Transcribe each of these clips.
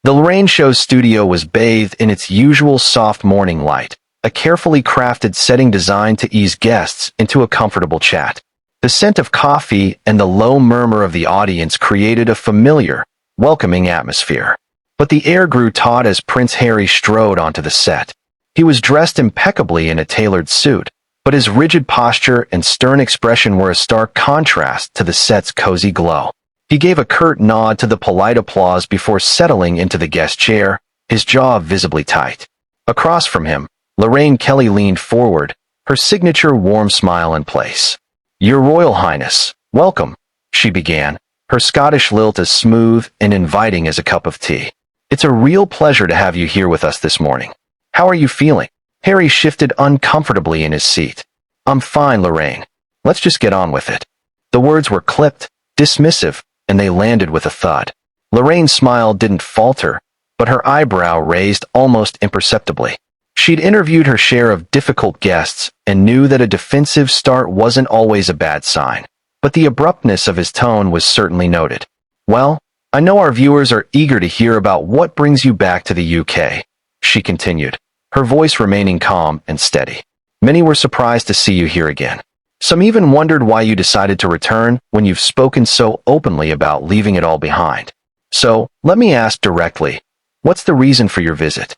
The Lorraine Show's studio was bathed in its usual soft morning light, a carefully crafted setting designed to ease guests into a comfortable chat. The scent of coffee and the low murmur of the audience created a familiar, welcoming atmosphere. But the air grew taut as Prince Harry strode onto the set. He was dressed impeccably in a tailored suit, but his rigid posture and stern expression were a stark contrast to the set's cozy glow. He gave a curt nod to the polite applause before settling into the guest chair, his jaw visibly tight. Across from him, Lorraine Kelly leaned forward, her signature warm smile in place. "Your Royal Highness, welcome," she began, her Scottish lilt as smooth and inviting as a cup of tea. "It's a real pleasure to have you here with us this morning. How are you feeling?" Harry shifted uncomfortably in his seat. "I'm fine, Lorraine. Let's just get on with it." The words were clipped, dismissive, and they landed with a thud. Lorraine's smile didn't falter, but her eyebrow raised almost imperceptibly. She'd interviewed her share of difficult guests and knew that a defensive start wasn't always a bad sign, but the abruptness of his tone was certainly noted. "Well, I know our viewers are eager to hear about what brings you back to the UK," she continued, her voice remaining calm and steady. "Many were surprised to see you here again. Some even wondered why you decided to return when you've spoken so openly about leaving it all behind. So, let me ask directly, what's the reason for your visit?"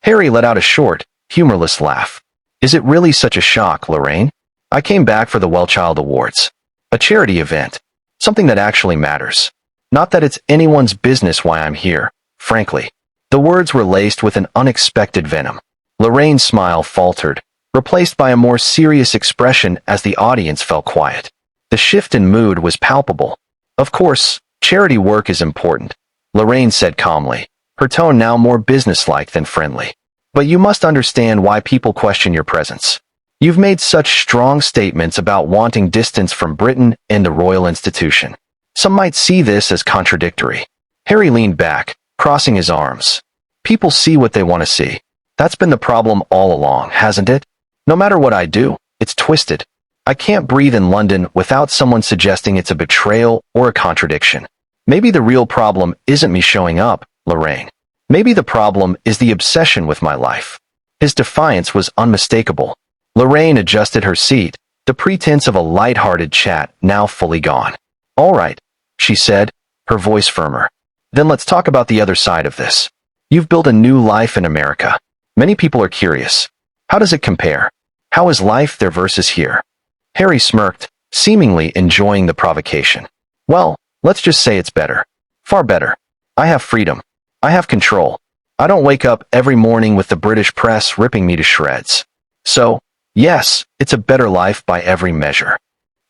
Harry let out a short, humorless laugh. "Is it really such a shock, Lorraine? I came back for the Wellchild Awards. A charity event. Something that actually matters. Not that it's anyone's business why I'm here, frankly." The words were laced with an unexpected venom. Lorraine's smile faltered, replaced by a more serious expression as the audience fell quiet. The shift in mood was palpable. "Of course, charity work is important," Lorraine said calmly, her tone now more businesslike than friendly. "But you must understand why people question your presence. You've made such strong statements about wanting distance from Britain and the royal institution. Some might see this as contradictory." Harry leaned back, crossing his arms. "People see what they want to see. That's been the problem all along, hasn't it? No matter what I do, it's twisted. I can't breathe in London without someone suggesting it's a betrayal or a contradiction. Maybe the real problem isn't me showing up, Lorraine. Maybe the problem is the obsession with my life." His defiance was unmistakable. Lorraine adjusted her seat, the pretense of a light-hearted chat now fully gone. "All right," she said, her voice firmer. "Then let's talk about the other side of this. You've built a new life in America. Many people are curious. How does it compare? How is life there versus here?" Harry smirked, seemingly enjoying the provocation. "Well, let's just say it's better. Far better. I have freedom. I have control. I don't wake up every morning with the British press ripping me to shreds. So, yes, it's a better life by every measure."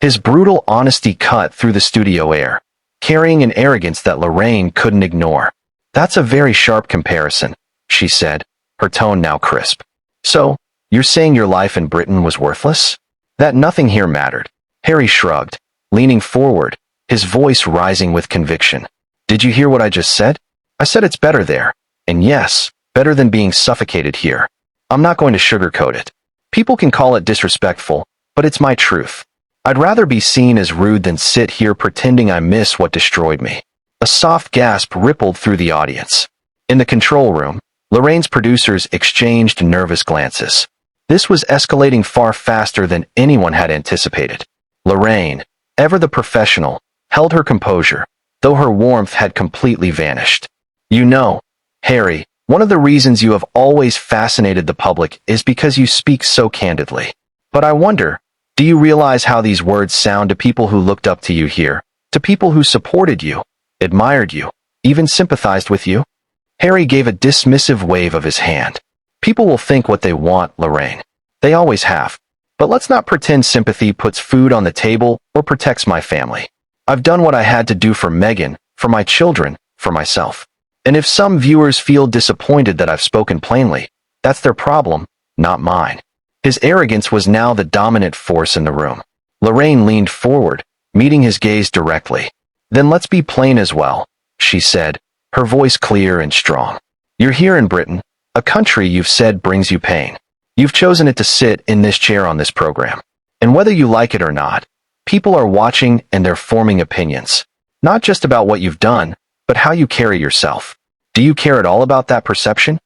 His brutal honesty cut through the studio air, carrying an arrogance that Lorraine couldn't ignore. "That's a very sharp comparison," she said, her tone now crisp. "So, you're saying your life in Britain was worthless? That nothing here mattered?" Harry shrugged, leaning forward, his voice rising with conviction. "Did you hear what I just said? I said it's better there. And yes, better than being suffocated here. I'm not going to sugarcoat it. People can call it disrespectful, but it's my truth. I'd rather be seen as rude than sit here pretending I miss what destroyed me." A soft gasp rippled through the audience. In the control room, Lorraine's producers exchanged nervous glances. This was escalating far faster than anyone had anticipated. Lorraine, ever the professional, held her composure, though her warmth had completely vanished. "You know, Harry, one of the reasons you have always fascinated the public is because you speak so candidly. But I wonder, do you realize how these words sound to people who looked up to you here, to people who supported you, admired you, even sympathized with you?" Harry gave a dismissive wave of his hand. "People will think what they want, Lorraine. They always have. But let's not pretend sympathy puts food on the table or protects my family. I've done what I had to do for Meghan, for my children, for myself. And if some viewers feel disappointed that I've spoken plainly, that's their problem, not mine." His arrogance was now the dominant force in the room. Lorraine leaned forward, meeting his gaze directly. "Then let's be plain as well," she said, her voice clear and strong. "You're here in Britain, a country you've said brings you pain. You've chosen it to sit in this chair on this program. And whether you like it or not, people are watching and they're forming opinions. Not just about what you've done, but how you carry yourself." Do you care at all about that perception?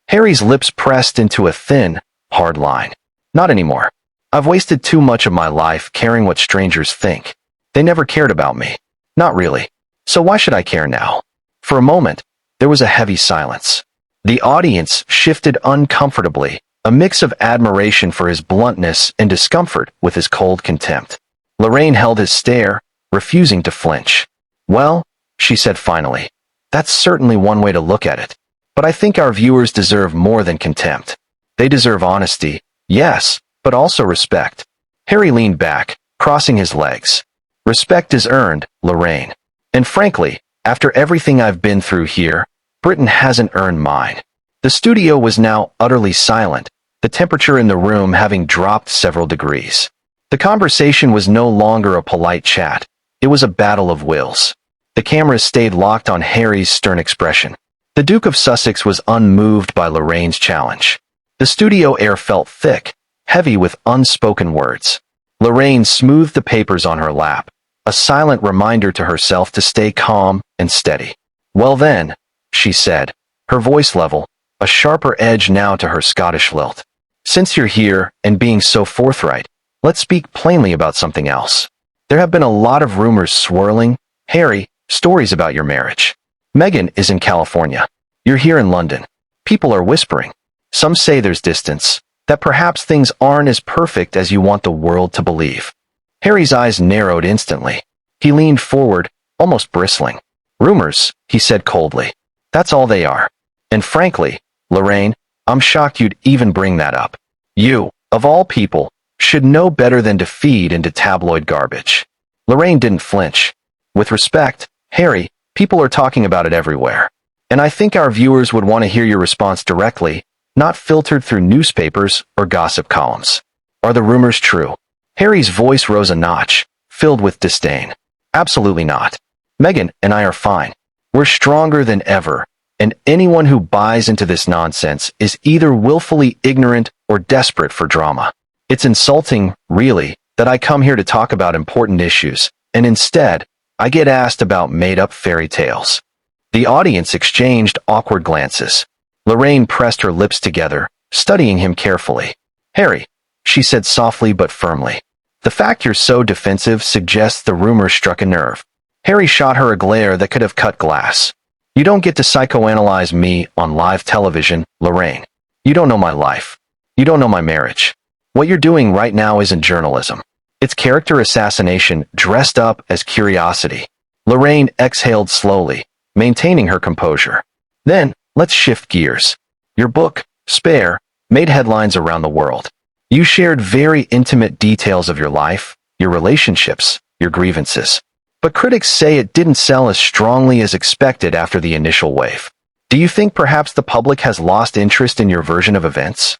Harry's lips pressed into a thin, hard line. Not anymore. I've wasted too much of my life caring what strangers think. They never cared about me. Not really. So why should I care now? For a moment, there was a heavy silence. The audience shifted uncomfortably, a mix of admiration for his bluntness and discomfort with his cold contempt. Lorraine held his stare, refusing to flinch. Well, she said finally, that's certainly one way to look at it. But I think our viewers deserve more than contempt. They deserve honesty, yes, but also respect. Harry leaned back, crossing his legs. Respect is earned, Lorraine. And frankly, after everything I've been through here, Britain hasn't earned mine. The studio was now utterly silent, the temperature in the room having dropped several degrees. The conversation was no longer a polite chat. It was a battle of wills. The cameras stayed locked on Harry's stern expression. The Duke of Sussex was unmoved by Lorraine's challenge. The studio air felt thick, heavy with unspoken words. Lorraine smoothed the papers on her lap, a silent reminder to herself to stay calm and steady. Well then, she said, her voice level, a sharper edge now to her Scottish lilt. Since you're here and being so forthright, let's speak plainly about something else. There have been a lot of rumors swirling, Harry, stories about your marriage. Meghan is in California. You're here in London. People are whispering. Some say there's distance, that perhaps things aren't as perfect as you want the world to believe. Harry's eyes narrowed instantly. He leaned forward, almost bristling. Rumors, he said coldly. That's all they are. And frankly, Lorraine, I'm shocked you'd even bring that up. You, of all people, should know better than to feed into tabloid garbage. Lorraine didn't flinch. With respect, Harry, people are talking about it everywhere. And I think our viewers would want to hear your response directly, not filtered through newspapers or gossip columns. Are the rumors true? Harry's voice rose a notch, filled with disdain. Absolutely not. Meghan and I are fine. We're stronger than ever, and anyone who buys into this nonsense is either willfully ignorant or desperate for drama. It's insulting, really, that I come here to talk about important issues, and instead, I get asked about made-up fairy tales. The audience exchanged awkward glances. Lorraine pressed her lips together, studying him carefully. Harry, she said softly but firmly. The fact you're so defensive suggests the rumor struck a nerve. Harry shot her a glare that could have cut glass. You don't get to psychoanalyze me on live television, Lorraine. You don't know my life. You don't know my marriage. What you're doing right now isn't journalism. It's character assassination dressed up as curiosity. Lorraine exhaled slowly, maintaining her composure. Then, let's shift gears. Your book, Spare, made headlines around the world. You shared very intimate details of your life, your relationships, your grievances. But critics say it didn't sell as strongly as expected after the initial wave. Do you think perhaps the public has lost interest in your version of events?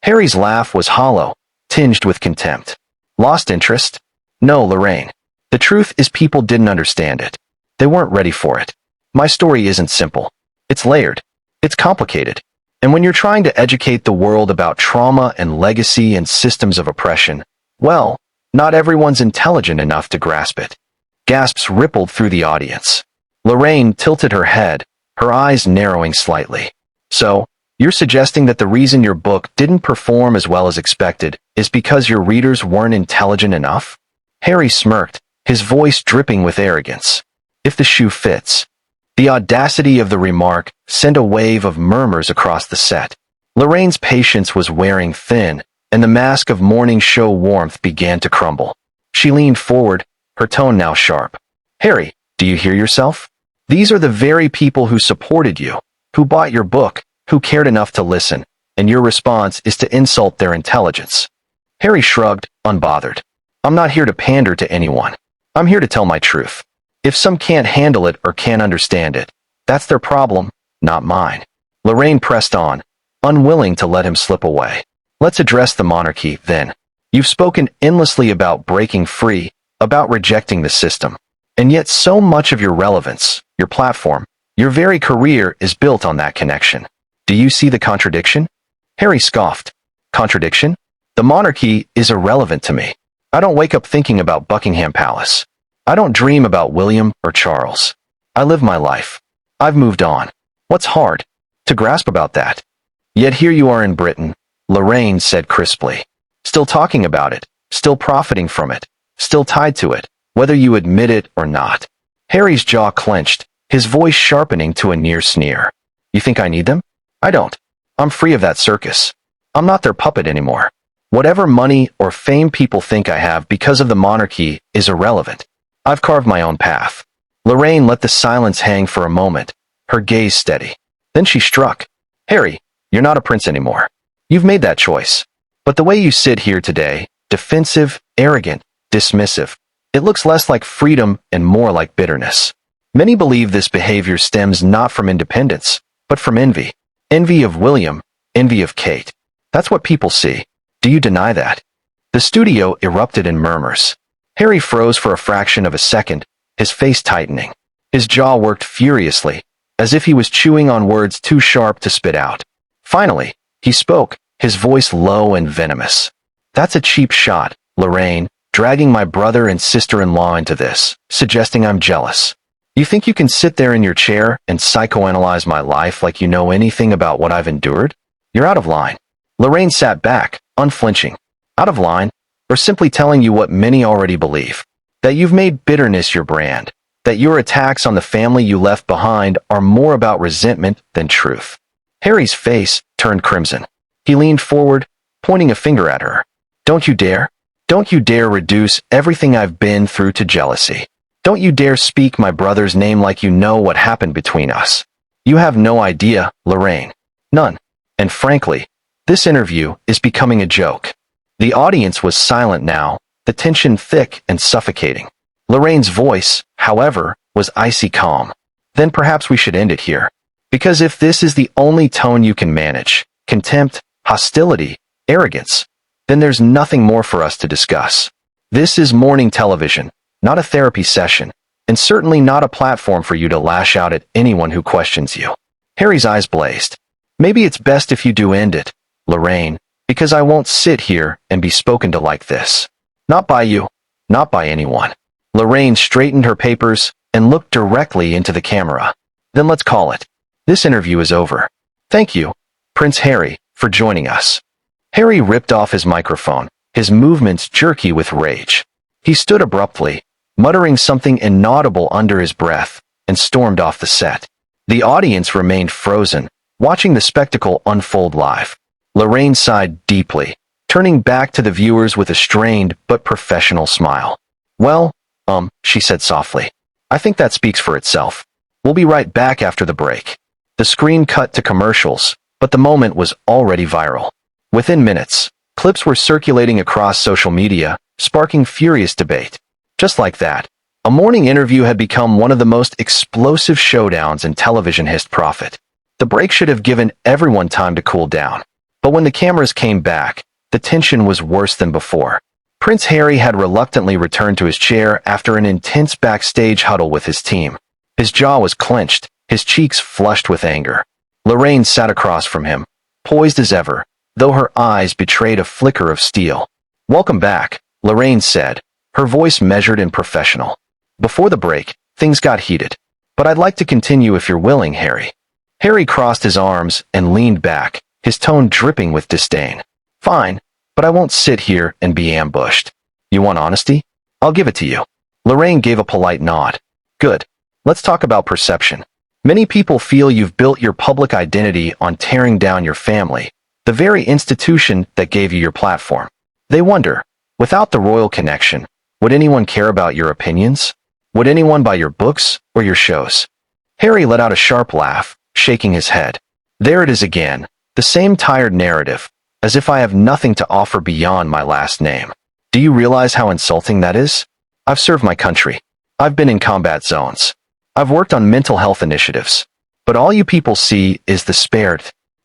Harry's laugh was hollow, tinged with contempt. Lost interest? No, Lorraine. The truth is people didn't understand it. They weren't ready for it. My story isn't simple. It's layered. It's complicated. And when you're trying to educate the world about trauma and legacy and systems of oppression, well, not everyone's intelligent enough to grasp it. Gasps rippled through the audience. Lorraine tilted her head, her eyes narrowing slightly. So, you're suggesting that the reason your book didn't perform as well as expected is because your readers weren't intelligent enough? Harry smirked, his voice dripping with arrogance. If the shoe fits. The audacity of the remark sent a wave of murmurs across the set. Lorraine's patience was wearing thin, and the mask of morning show warmth began to crumble. She leaned forward, her tone now sharp. Harry, do you hear yourself? These are the very people who supported you, who bought your book, who cared enough to listen, and your response is to insult their intelligence. Harry shrugged, unbothered. I'm not here to pander to anyone. I'm here to tell my truth. If some can't handle it or can't understand it, that's their problem, not mine. Lorraine pressed on, unwilling to let him slip away. Let's address the monarchy, then. You've spoken endlessly about breaking free, about rejecting the system. And yet so much of your relevance, your platform, your very career is built on that connection. Do you see the contradiction? Harry scoffed. Contradiction? The monarchy is irrelevant to me. I don't wake up thinking about Buckingham Palace. I don't dream about William or Charles. I live my life. I've moved on. What's hard to grasp about that? Yet here you are in Britain, Lorraine said crisply. Still talking about it, still profiting from it, still tied to it, whether you admit it or not. Harry's jaw clenched, his voice sharpening to a near sneer. You think I need them? I don't. I'm free of that circus. I'm not their puppet anymore. Whatever money or fame people think I have because of the monarchy is irrelevant. I've carved my own path. Lorraine let the silence hang for a moment, her gaze steady. Then she struck. Harry, you're not a prince anymore. You've made that choice. But the way you sit here today, defensive, arrogant, dismissive, it looks less like freedom and more like bitterness. Many believe this behavior stems not from independence, but from envy. Envy of William, envy of Kate. That's what people see. Do you deny that? The studio erupted in murmurs. Harry froze for a fraction of a second, his face tightening. His jaw worked furiously, as if he was chewing on words too sharp to spit out. Finally, he spoke, his voice low and venomous. That's a cheap shot, Lorraine, dragging my brother and sister-in-law into this, suggesting I'm jealous. You think you can sit there in your chair and psychoanalyze my life like you know anything about what I've endured? You're out of line. Lorraine sat back, unflinching. Out of line, or simply telling you what many already believe. That you've made bitterness your brand. That your attacks on the family you left behind are more about resentment than truth. Harry's face turned crimson. He leaned forward, pointing a finger at her. Don't you dare. Don't you dare reduce everything I've been through to jealousy. Don't you dare speak my brother's name like you know what happened between us. You have no idea, Lorraine. None. And frankly, this interview is becoming a joke. The audience was silent now, the tension thick and suffocating. Lorraine's voice, however, was icy calm. Then perhaps we should end it here. Because if this is the only tone you can manage, contempt, hostility, arrogance, then there's nothing more for us to discuss. This is morning television, not a therapy session, and certainly not a platform for you to lash out at anyone who questions you. Harry's eyes blazed. Maybe it's best if you do end it, Lorraine, because I won't sit here and be spoken to like this. Not by you, not by anyone. Lorraine straightened her papers and looked directly into the camera. Then let's call it. This interview is over. Thank you, Prince Harry, for joining us. Harry ripped off his microphone, his movements jerky with rage. He stood abruptly, muttering something inaudible under his breath, and stormed off the set. The audience remained frozen, watching the spectacle unfold live. Lorraine sighed deeply, turning back to the viewers with a strained but professional smile. Well, she said softly. I think that speaks for itself. We'll be right back after the break. The screen cut to commercials, but the moment was already viral. Within minutes, clips were circulating across social media, sparking furious debate. Just like that, a morning interview had become one of the most explosive showdowns in television history. The break should have given everyone time to cool down. But when the cameras came back, the tension was worse than before. Prince Harry had reluctantly returned to his chair after an intense backstage huddle with his team. His jaw was clenched, his cheeks flushed with anger. Lorraine sat across from him, poised as ever, though her eyes betrayed a flicker of steel. Welcome back, Lorraine said, her voice measured and professional. Before the break, things got heated. But I'd like to continue if you're willing, Harry. Harry crossed his arms and leaned back, his tone dripping with disdain. Fine, but I won't sit here and be ambushed. You want honesty? I'll give it to you. Lorraine gave a polite nod. Good. Let's talk about perception. Many people feel you've built your public identity on tearing down your family, the very institution that gave you your platform. They wonder, without the royal connection, would anyone care about your opinions? Would anyone buy your books or your shows? Harry let out a sharp laugh, shaking his head. There it is again, the same tired narrative, as if I have nothing to offer beyond my last name. Do you realize how insulting that is? I've served my country. I've been in combat zones. I've worked on mental health initiatives. But all you people see is the spared.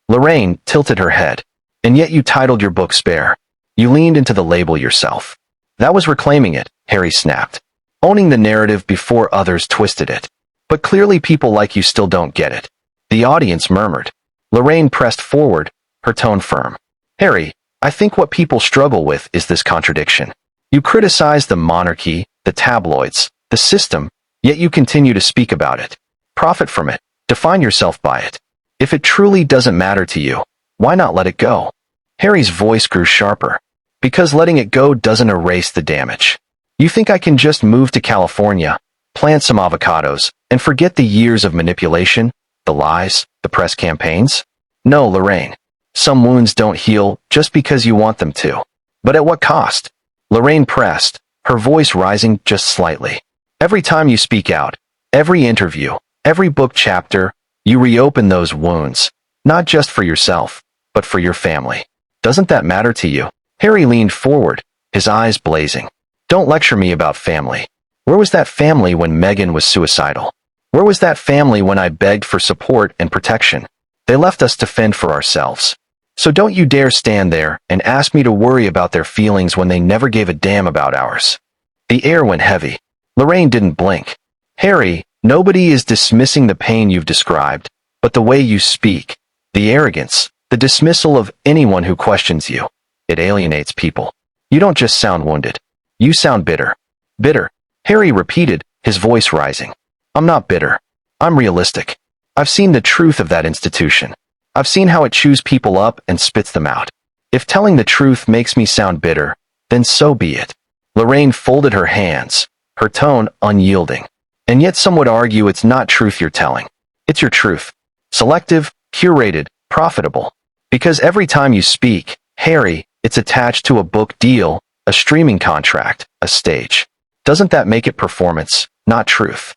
Lorraine tilted her head. And yet you titled your book Spare. You leaned into the label yourself. That was reclaiming it, Harry snapped. Owning the narrative before others twisted it. But clearly people like you still don't get it. The audience murmured. Lorraine pressed forward, her tone firm. Harry, I think what people struggle with is this contradiction. You criticize the monarchy, the tabloids, the system, yet you continue to speak about it. Profit from it, Define yourself by it. If it truly doesn't matter to you, why not let it go? Harry's voice grew sharper. Because letting it go doesn't erase the damage. You think I can just move to California, plant some avocados, and forget the years of manipulation, the lies, the press campaigns? No, Lorraine. Some wounds don't heal just because you want them to. But at what cost? Lorraine pressed, her voice rising just slightly. Every time you speak out, every interview, every book chapter, you reopen those wounds, not just for yourself, but for your family. Doesn't that matter to you? Harry leaned forward, his eyes blazing. Don't lecture me about family. Where was that family when Meghan was suicidal? Where was that family when I begged for support and protection? They left us to fend for ourselves. So don't you dare stand there and ask me to worry about their feelings when they never gave a damn about ours. The air went heavy. Lorraine didn't blink. Harry, nobody is dismissing the pain you've described, but the way you speak, the arrogance, the dismissal of anyone who questions you, it alienates people. You don't just sound wounded. You sound bitter. Bitter, Harry repeated, his voice rising. I'm not bitter. I'm realistic. I've seen the truth of that institution. I've seen how it chews people up and spits them out. If telling the truth makes me sound bitter, then so be it. Lorraine folded her hands, her tone unyielding. And yet some would argue it's not truth you're telling. It's your truth. Selective, curated, profitable. Because every time you speak, Harry, it's attached to a book deal, a streaming contract, a stage. Doesn't that make it performance, not truth?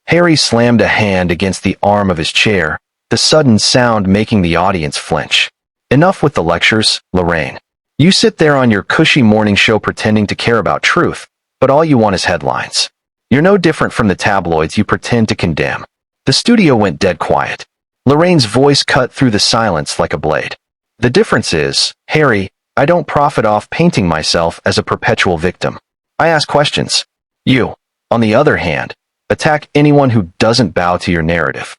Harry slammed a hand against the arm of his chair, the sudden sound making the audience flinch. Enough with the lectures, Lorraine. You sit there on your cushy morning show pretending to care about truth, but all you want is headlines. You're no different from the tabloids you pretend to condemn. The studio went dead quiet. Lorraine's voice cut through the silence like a blade. The difference is, Harry, I don't profit off painting myself as a perpetual victim. I ask questions. You, on the other hand, attack anyone who doesn't bow to your narrative.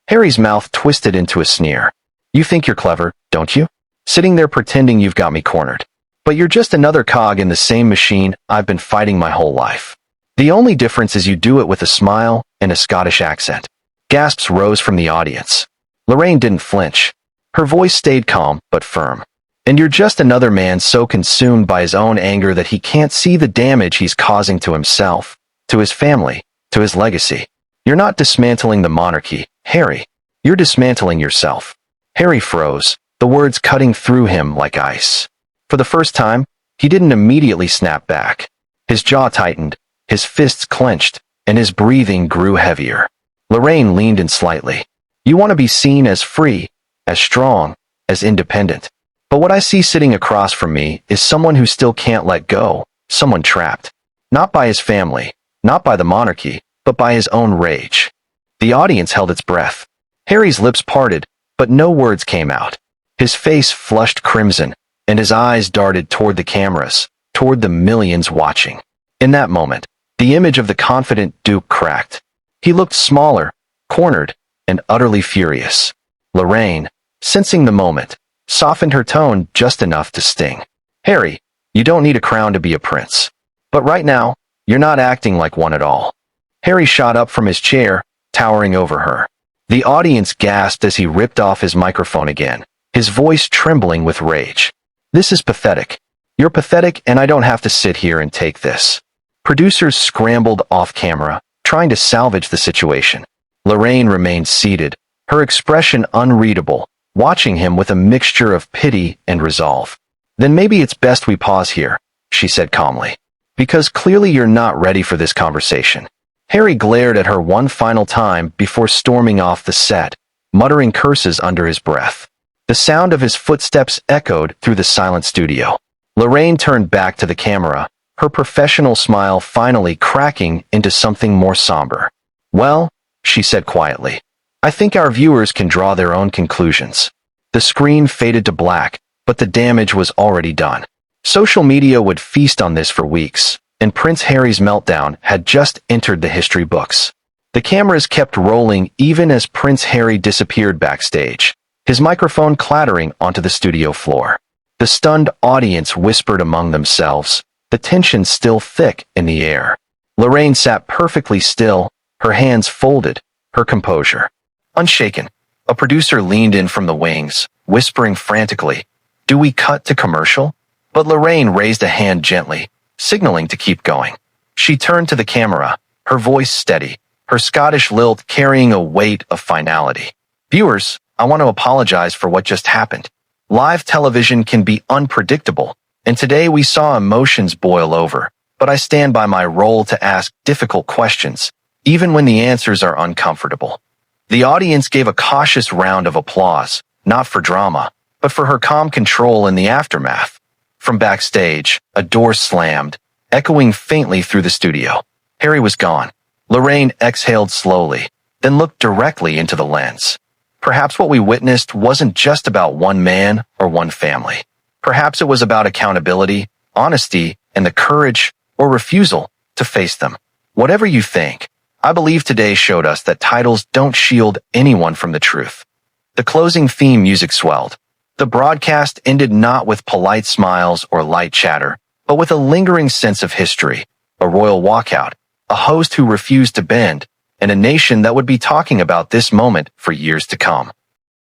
Harry's mouth twisted into a sneer. You think you're clever, don't you? Sitting there pretending you've got me cornered. But you're just another cog in the same machine I've been fighting my whole life. The only difference is you do it with a smile and a Scottish accent. Gasps rose from the audience. Lorraine didn't flinch. Her voice stayed calm but firm. And you're just another man so consumed by his own anger that he can't see the damage he's causing to himself, to his family, to his legacy. You're not dismantling the monarchy, Harry. You're dismantling yourself. Harry froze, the words cutting through him like ice. For the first time, he didn't immediately snap back. His jaw tightened, his fists clenched, and his breathing grew heavier. Lorraine leaned in slightly. You want to be seen as free, as strong, as independent. But what I see sitting across from me is someone who still can't let go, someone trapped. Not by his family, not by the monarchy, but by his own rage. The audience held its breath. Harry's lips parted, but no words came out. His face flushed crimson, and his eyes darted toward the cameras, toward the millions watching. In that moment, the image of the confident Duke cracked. He looked smaller, cornered, and utterly furious. Lorraine, sensing the moment, softened her tone just enough to sting. Harry, you don't need a crown to be a prince. But right now, you're not acting like one at all. Harry shot up from his chair, towering over her. The audience gasped as he ripped off his microphone again, his voice trembling with rage. This is pathetic. You're pathetic, and I don't have to sit here and take this. Producers scrambled off camera, trying to salvage the situation. Lorraine remained seated, her expression unreadable, watching him with a mixture of pity and resolve. Then maybe it's best we pause here, she said calmly. Because clearly you're not ready for this conversation. Harry glared at her one final time before storming off the set, muttering curses under his breath. The sound of his footsteps echoed through the silent studio. Lorraine turned back to the camera, her professional smile finally cracking into something more somber. Well, she said quietly, I think our viewers can draw their own conclusions. The screen faded to black, but the damage was already done. Social media would feast on this for weeks, and Prince Harry's meltdown had just entered the history books. The cameras kept rolling even as Prince Harry disappeared backstage, his microphone clattering onto the studio floor. The stunned audience whispered among themselves, the tension still thick in the air. Lorraine sat perfectly still, her hands folded, her composure. Unshaken, a producer leaned in from the wings, whispering frantically, "Do we cut to commercial?" But Lorraine raised a hand gently, signaling to keep going. She turned to the camera, her voice steady, her Scottish lilt carrying a weight of finality. "Viewers, I want to apologize for what just happened. Live television can be unpredictable, and today we saw emotions boil over, but I stand by my role to ask difficult questions, even when the answers are uncomfortable." The audience gave a cautious round of applause, not for drama, but for her calm control in the aftermath. From backstage, a door slammed, echoing faintly through the studio. Harry was gone. Lorraine exhaled slowly, then looked directly into the lens. Perhaps what we witnessed wasn't just about one man or one family. Perhaps it was about accountability, honesty, and the courage or refusal to face them. Whatever you think, I believe today showed us that titles don't shield anyone from the truth. The closing theme music swelled. The broadcast ended not with polite smiles or light chatter, but with a lingering sense of history, a royal walkout, a host who refused to bend, and a nation that would be talking about this moment for years to come.